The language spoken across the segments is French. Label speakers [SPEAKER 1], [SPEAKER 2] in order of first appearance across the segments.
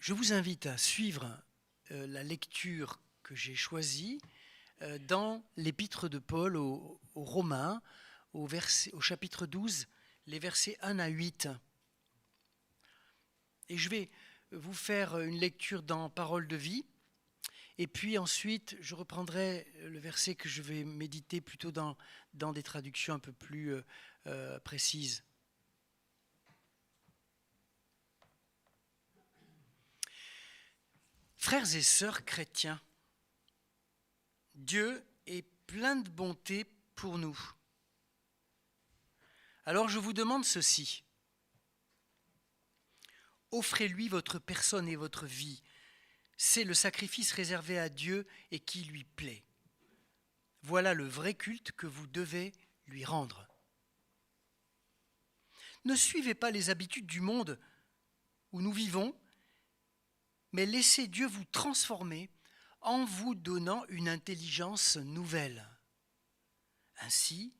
[SPEAKER 1] Je vous invite à suivre la lecture que j'ai choisie dans l'épître de Paul aux Romains, au chapitre 12, les versets 1 à 8. Et je vais vous faire une lecture dans Parole de vie. Et puis ensuite, je reprendrai le verset que je vais méditer plutôt dans des traductions un peu plus précises. Frères et sœurs chrétiens, Dieu est plein de bonté pour nous. Alors je vous demande ceci. Offrez-lui votre personne et votre vie. C'est le sacrifice réservé à Dieu et qui lui plaît. Voilà le vrai culte que vous devez lui rendre. Ne suivez pas les habitudes du monde où nous vivons, mais laissez Dieu vous transformer en vous donnant une intelligence nouvelle. Ainsi,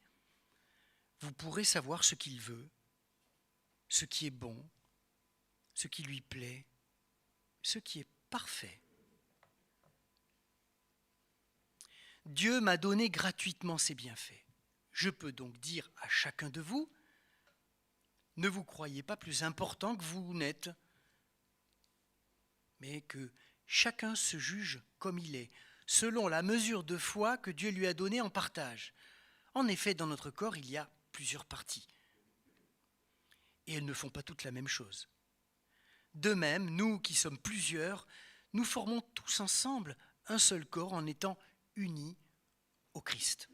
[SPEAKER 1] vous pourrez savoir ce qu'il veut, ce qui est bon, ce qui lui plaît, ce qui est parfait. Dieu m'a donné gratuitement ses bienfaits. Je peux donc dire à chacun de vous, ne vous croyez pas plus important que vous n'êtes, mais que chacun se juge comme il est, selon la mesure de foi que Dieu lui a donnée en partage. En effet, dans notre corps, il y a plusieurs parties, et elles ne font pas toutes la même chose. De même, nous qui sommes plusieurs, nous formons tous ensemble un seul corps en étant unis au Christ.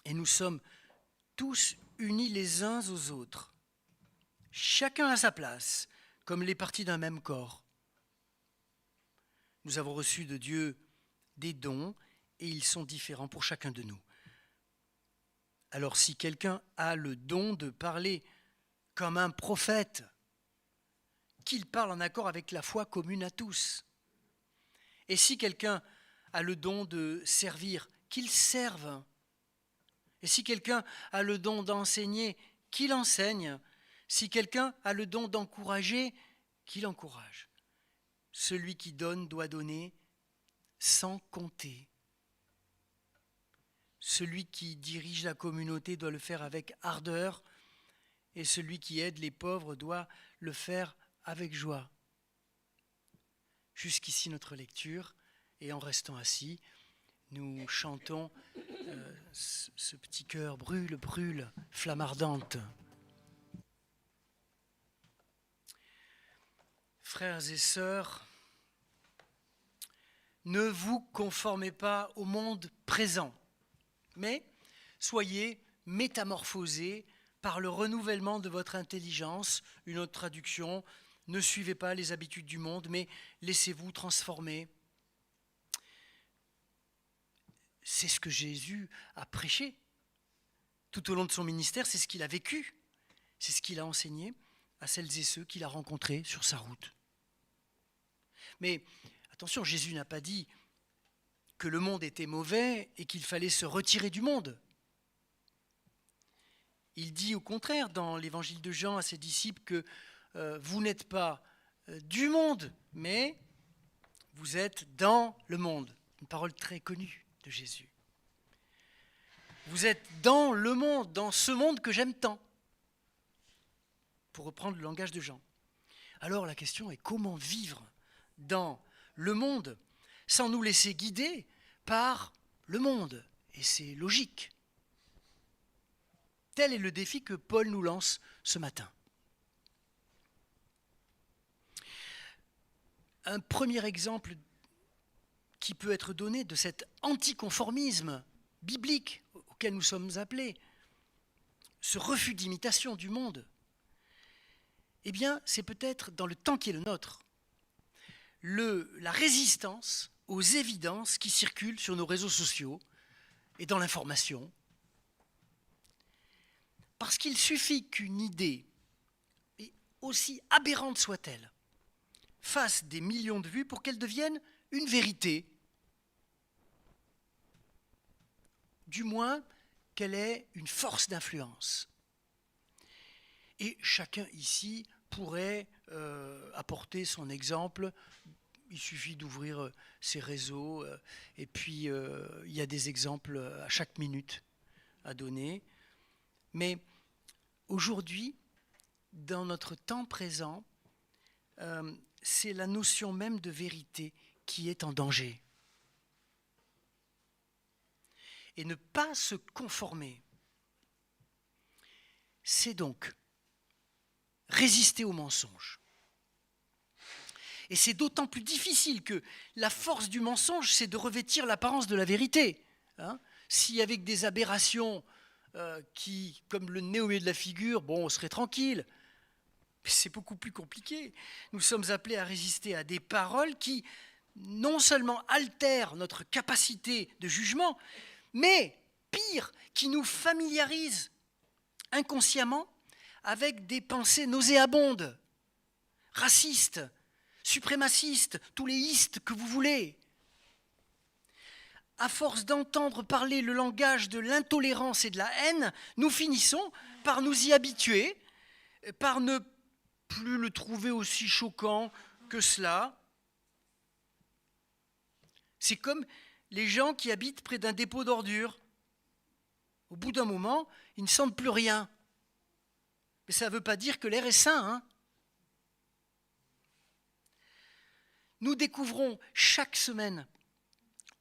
[SPEAKER 1] Et nous sommes tous unis les uns aux autres, chacun à sa place, comme les parties d'un même corps. Nous avons reçu de Dieu des dons et ils sont différents pour chacun de nous. Alors si quelqu'un a le don de parler comme un prophète, qu'il parle en accord avec la foi commune à tous. Et si quelqu'un a le don de servir, qu'il serve. Et si quelqu'un a le don d'enseigner, qu'il enseigne. Si quelqu'un a le don d'encourager, qu'il encourage. Celui qui donne doit donner sans compter. Celui qui dirige la communauté doit le faire avec ardeur, et celui qui aide les pauvres doit le faire avec joie. Jusqu'ici notre lecture, et en restant assis, nous chantons ce petit cœur brûle, brûle, flamme ardente. Frères et sœurs, ne vous conformez pas au monde présent, mais soyez métamorphosés par le renouvellement de votre intelligence. Une autre traduction, ne suivez pas les habitudes du monde, mais laissez-vous transformer. C'est ce que Jésus a prêché tout au long de son ministère, c'est ce qu'il a vécu, c'est ce qu'il a enseigné à celles et ceux qu'il a rencontrés sur sa route. Mais attention, Jésus n'a pas dit que le monde était mauvais et qu'il fallait se retirer du monde. Il dit au contraire dans l'évangile de Jean à ses disciples que vous n'êtes pas du monde, mais vous êtes dans le monde. Une parole très connue de Jésus. Vous êtes dans le monde, dans ce monde que j'aime tant, pour reprendre le langage de Jean. Alors la question est comment vivre dans le monde sans nous laisser guider par le monde. Et c'est logique. Tel est le défi que Paul nous lance ce matin. Un premier exemple qui peut être donné de cet anticonformisme biblique auquel nous sommes appelés, ce refus d'imitation du monde, eh bien, c'est peut-être dans le temps qui est le nôtre, la résistance aux évidences qui circulent sur nos réseaux sociaux et dans l'information. Parce qu'il suffit qu'une idée, et aussi aberrante soit-elle, fasse des millions de vues pour qu'elle devienne une vérité. Du moins qu'elle ait une force d'influence. Et chacun ici pourrait apporter son exemple. Il suffit d'ouvrir ses réseaux et puis il y a des exemples à chaque minute à donner. Mais aujourd'hui, dans notre temps présent, c'est la notion même de vérité qui est en danger. Et ne pas se conformer, c'est donc résister au mensonge. Et c'est d'autant plus difficile que la force du mensonge, c'est de revêtir l'apparence de la vérité. Si avec des aberrations qui, comme le nez au milieu de la figure, bon, on serait tranquille. Mais c'est beaucoup plus compliqué. Nous sommes appelés à résister à des paroles qui, non seulement altèrent notre capacité de jugement, mais, pire, qui nous familiarisent inconsciemment avec des pensées nauséabondes, racistes, suprémacistes, tous les istes que vous voulez. À force d'entendre parler le langage de l'intolérance et de la haine, nous finissons par nous y habituer, par ne plus le trouver aussi choquant que cela. C'est comme les gens qui habitent près d'un dépôt d'ordures. Au bout d'un moment, ils ne sentent plus rien. Mais ça ne veut pas dire que l'air est sain, Nous découvrons chaque semaine,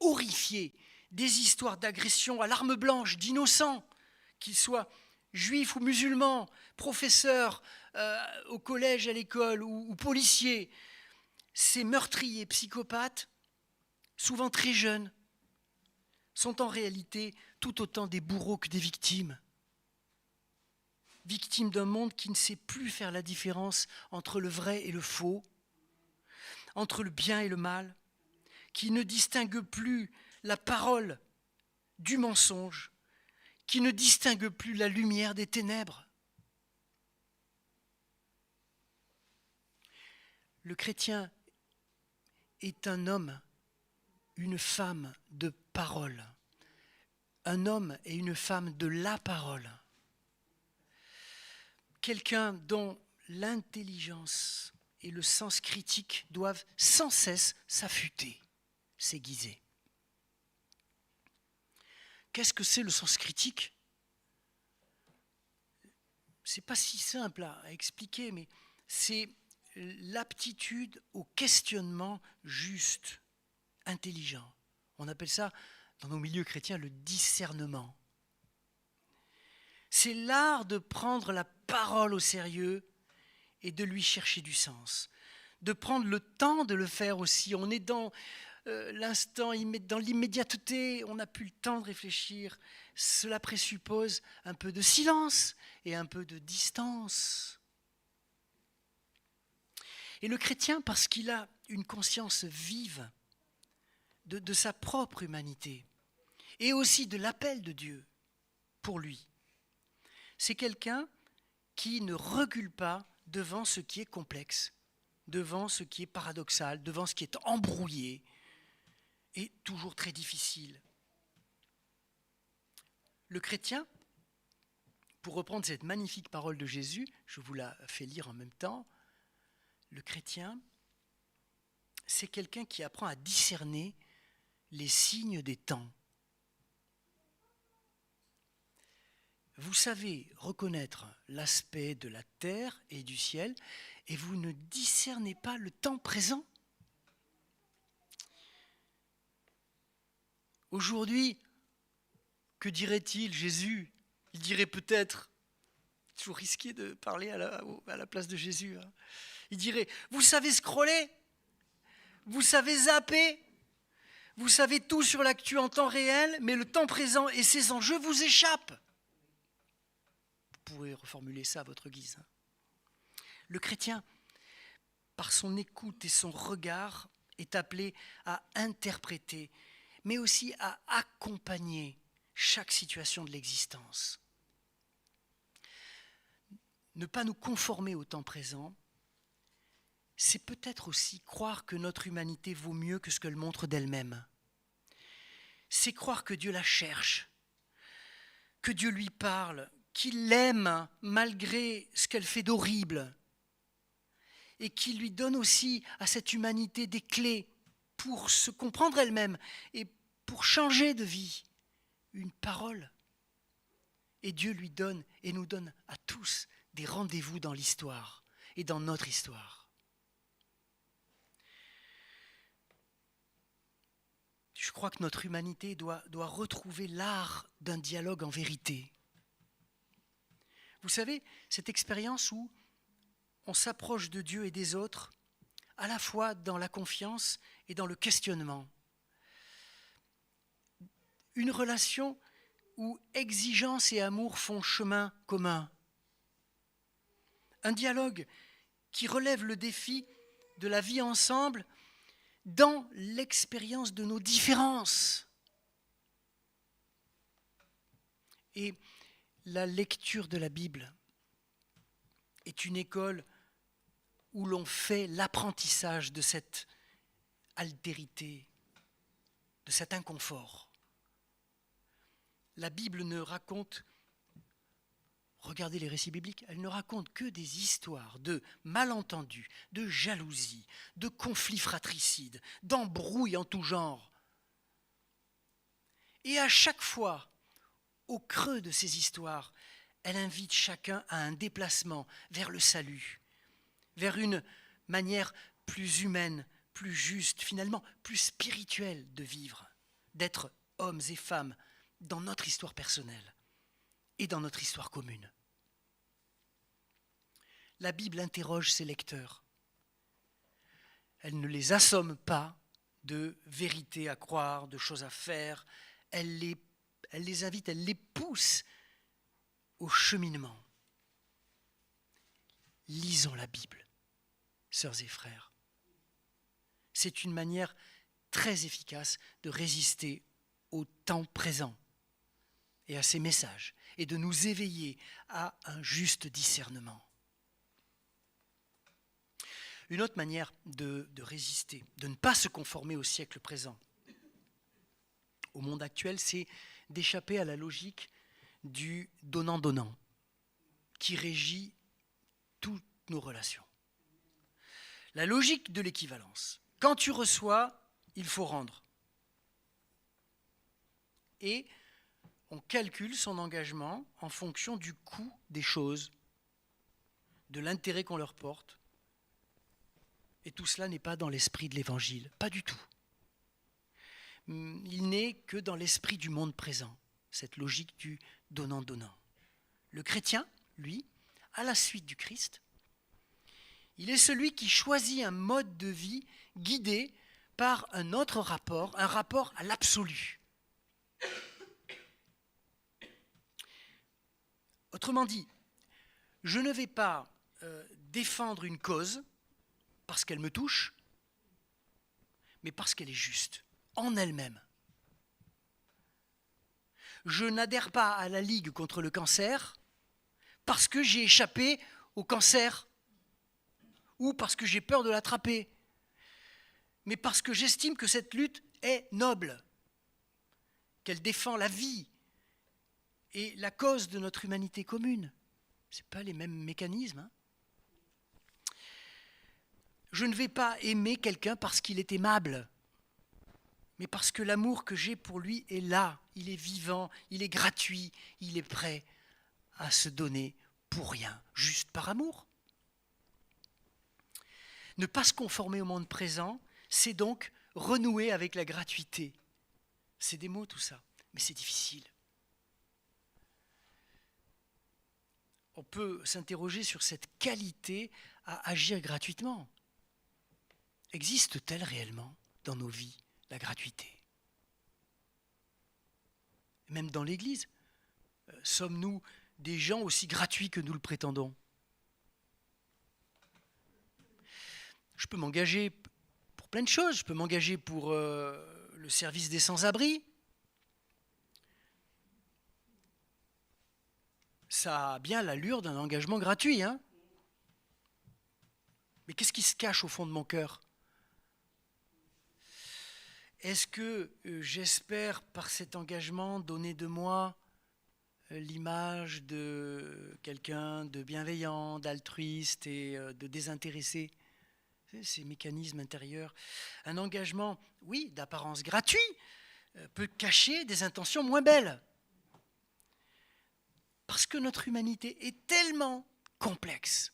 [SPEAKER 1] horrifiés, des histoires d'agressions à l'arme blanche d'innocents, qu'ils soient juifs ou musulmans, professeurs au collège, à l'école ou policiers. Ces meurtriers psychopathes, souvent très jeunes, sont en réalité tout autant des bourreaux que des victimes. Victimes d'un monde qui ne sait plus faire la différence entre le vrai et le faux, entre le bien et le mal, qui ne distingue plus la parole du mensonge, qui ne distingue plus la lumière des ténèbres. Le chrétien est un homme, une femme de parole, un homme et une femme de la parole, quelqu'un dont l'intelligence et le sens critique doivent sans cesse s'affûter, s'aiguiser. Qu'est-ce que c'est le sens critique ? C'est pas si simple à expliquer, mais c'est l'aptitude au questionnement juste, intelligent. On appelle ça, dans nos milieux chrétiens, le discernement. C'est l'art de prendre la parole au sérieux et de lui chercher du sens. De prendre le temps de le faire aussi. On est dans l'instant, dans l'immédiateté, on n'a plus le temps de réfléchir. Cela présuppose un peu de silence et un peu de distance. Et le chrétien, parce qu'il a une conscience vive de sa propre humanité et aussi de l'appel de Dieu pour lui, c'est quelqu'un qui ne recule pas devant ce qui est complexe, devant ce qui est paradoxal, devant ce qui est embrouillé et toujours très difficile. Le chrétien, pour reprendre cette magnifique parole de Jésus, je vous la fais lire en même temps, le chrétien, c'est quelqu'un qui apprend à discerner les signes des temps. Vous savez reconnaître l'aspect de la terre et du ciel et vous ne discernez pas le temps présent. Aujourd'hui, que dirait-il Jésus ? Il dirait peut-être, toujours risqué de parler à la place de Jésus, il dirait, vous savez scroller, vous savez zapper, vous savez tout sur l'actu en temps réel, mais le temps présent et ses enjeux vous échappent. Vous pourrez reformuler ça à votre guise. Le chrétien, par son écoute et son regard, est appelé à interpréter, mais aussi à accompagner chaque situation de l'existence. Ne pas nous conformer au temps présent, c'est peut-être aussi croire que notre humanité vaut mieux que ce qu'elle montre d'elle-même. C'est croire que Dieu la cherche, que Dieu lui parle, qu'il l'aime malgré ce qu'elle fait d'horrible. et qui lui donne aussi à cette humanité des clés pour se comprendre elle-même et pour changer de vie, une parole. Et Dieu lui donne et nous donne à tous des rendez-vous dans l'histoire et dans notre histoire. Je crois que notre humanité doit retrouver l'art d'un dialogue en vérité. Vous savez, cette expérience où on s'approche de Dieu et des autres, à la fois dans la confiance et dans le questionnement. Une relation où exigence et amour font chemin commun. Un dialogue qui relève le défi de la vie ensemble dans l'expérience de nos différences. Et la lecture de la Bible est une école où l'on fait l'apprentissage de cette altérité, de cet inconfort. La Bible ne raconte, regardez les récits bibliques, elle ne raconte que des histoires de malentendus, de jalousie, de conflits fratricides, d'embrouilles en tout genre. Et à chaque fois, au creux de ces histoires, elle invite chacun à un déplacement vers le salut, vers une manière plus humaine, plus juste, finalement plus spirituelle de vivre, d'être hommes et femmes dans notre histoire personnelle et dans notre histoire commune. La Bible interroge ses lecteurs. Elle ne les assomme pas de vérités à croire, de choses à faire. Elle les invite, elle les pousse au cheminement. Lisons la Bible, sœurs et frères. C'est une manière très efficace de résister au temps présent et à ses messages, et de nous éveiller à un juste discernement. Une autre manière de résister, de ne pas se conformer au siècle présent, au monde actuel, c'est d'échapper à la logique du donnant-donnant qui régit toutes nos relations. La logique de l'équivalence. Quand tu reçois, il faut rendre. Et on calcule son engagement en fonction du coût des choses, de l'intérêt qu'on leur porte. Et tout cela n'est pas dans l'esprit de l'Évangile, pas du tout. Il n'est que dans l'esprit du monde présent, cette logique du donnant-donnant. Le chrétien, lui, à la suite du Christ, il est celui qui choisit un mode de vie guidé par un autre rapport, un rapport à l'absolu. Autrement dit, je ne vais pas défendre une cause parce qu'elle me touche, mais parce qu'elle est juste, en elle-même. Je n'adhère pas à la Ligue contre le cancer parce que j'ai échappé au cancer ou parce que j'ai peur de l'attraper, mais parce que j'estime que cette lutte est noble, qu'elle défend la vie et la cause de notre humanité commune. Ce n'est pas les mêmes mécanismes. Hein. Je ne vais pas aimer quelqu'un parce qu'il est aimable, mais parce que l'amour que j'ai pour lui est là, il est vivant, il est gratuit, il est prêt à se donner pour rien, juste par amour. Ne pas se conformer au monde présent, c'est donc renouer avec la gratuité. C'est des mots tout ça, mais c'est difficile. On peut s'interroger sur cette qualité à agir gratuitement. Existe-t-elle réellement dans nos vies la gratuité ? Même dans l'Église, sommes-nous des gens aussi gratuits que nous le prétendons ? Je peux m'engager pour plein de choses. Je peux m'engager pour le service des sans-abri. Ça a bien l'allure d'un engagement gratuit, hein ? Mais qu'est-ce qui se cache au fond de mon cœur ? Est-ce que j'espère par cet engagement donner de moi l'image de quelqu'un de bienveillant, d'altruiste et de désintéressé ? Ces mécanismes intérieurs. Un engagement, oui, d'apparence gratuit, peut cacher des intentions moins belles. Parce que notre humanité est tellement complexe.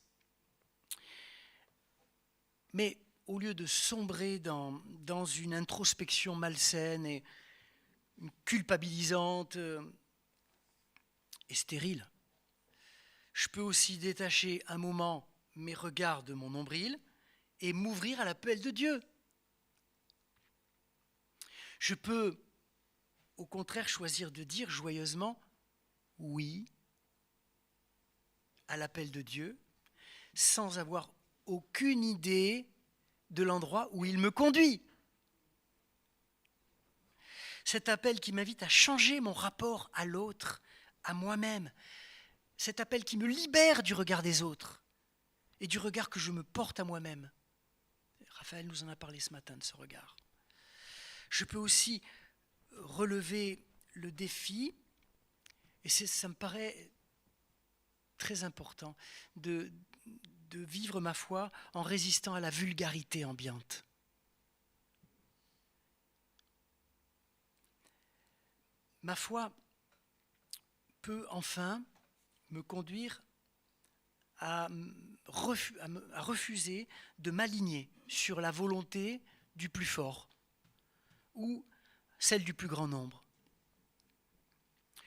[SPEAKER 1] Mais au lieu de sombrer dans une introspection malsaine et culpabilisante et stérile, je peux aussi détacher un moment mes regards de mon nombril et m'ouvrir à l'appel de Dieu. Je peux, au contraire, choisir de dire joyeusement oui à l'appel de Dieu, sans avoir aucune idée de l'endroit où il me conduit. Cet appel qui m'invite à changer mon rapport à l'autre, à moi-même. Cet appel qui me libère du regard des autres et du regard que je me porte à moi-même. Raphaël nous en a parlé ce matin de ce regard. Je peux aussi relever le défi, et ça me paraît très important, de vivre ma foi en résistant à la vulgarité ambiante. Ma foi peut enfin me conduire à refuser de m'aligner sur la volonté du plus fort ou celle du plus grand nombre.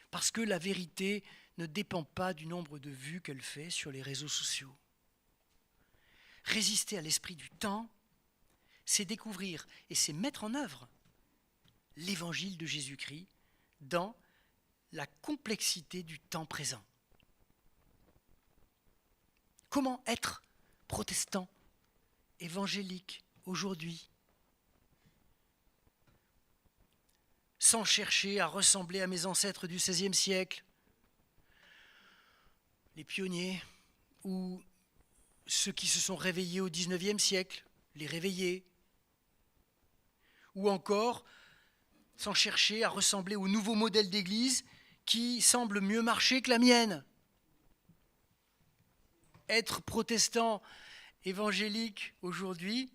[SPEAKER 1] Parce que la vérité ne dépend pas du nombre de vues qu'elle fait sur les réseaux sociaux. Résister à l'esprit du temps, c'est découvrir et c'est mettre en œuvre l'évangile de Jésus-Christ dans la complexité du temps présent. Comment être protestant, évangélique aujourd'hui, sans chercher à ressembler à mes ancêtres du XVIe siècle, les pionniers, ou ceux qui se sont réveillés au XIXe siècle, les réveillés, ou encore sans chercher à ressembler au nouveau modèle d'église qui semble mieux marcher que la mienne. Être protestant évangélique aujourd'hui,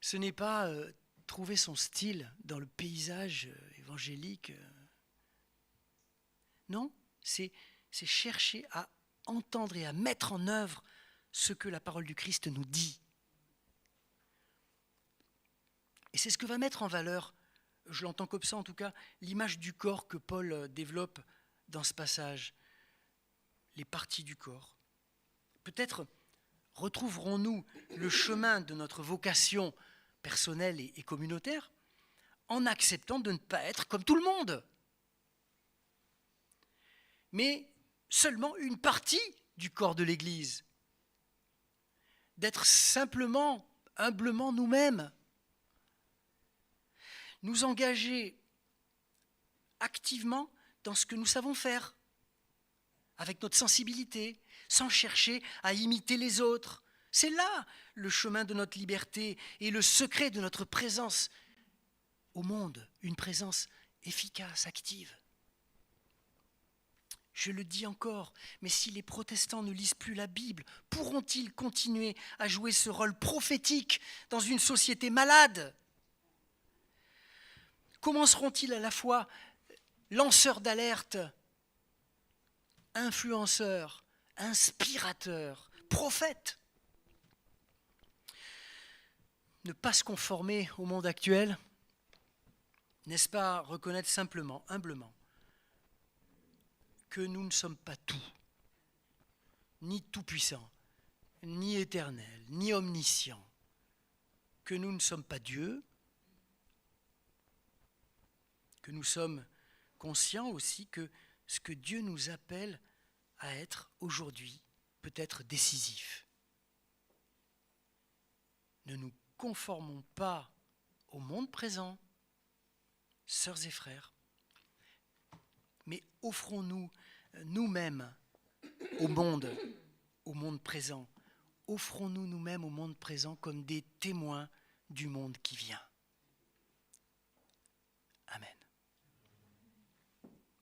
[SPEAKER 1] ce n'est pas trouver son style dans le paysage évangélique. Non, c'est chercher à entendre et à mettre en œuvre ce que la parole du Christ nous dit. Et c'est ce que va mettre en valeur, je l'entends comme ça en tout cas, l'image du corps que Paul développe dans ce passage, les parties du corps. Peut-être retrouverons-nous le chemin de notre vocation personnelle et communautaire en acceptant de ne pas être comme tout le monde, mais seulement une partie du corps de l'Église, d'être simplement, humblement nous-mêmes, nous engager activement dans ce que nous savons faire, avec notre sensibilité, sans chercher à imiter les autres. C'est là le chemin de notre liberté et le secret de notre présence au monde, une présence efficace, active. Je le dis encore, mais si les protestants ne lisent plus la Bible, pourront-ils continuer à jouer ce rôle prophétique dans une société malade ? Comment seront-ils à la fois lanceurs d'alerte, influenceurs, inspirateurs, prophètes ? Ne pas se conformer au monde actuel, n'est-ce pas reconnaître simplement, humblement, que nous ne sommes pas tout, ni tout-puissants, ni éternels, ni omniscients, que nous ne sommes pas Dieu, que nous sommes conscients aussi que ce que Dieu nous appelle à être aujourd'hui peut être décisif. Ne nous conformons pas au monde présent, sœurs et frères, mais offrons-nous nous-mêmes au monde présent. Offrons-nous nous-mêmes au monde présent comme des témoins du monde qui vient.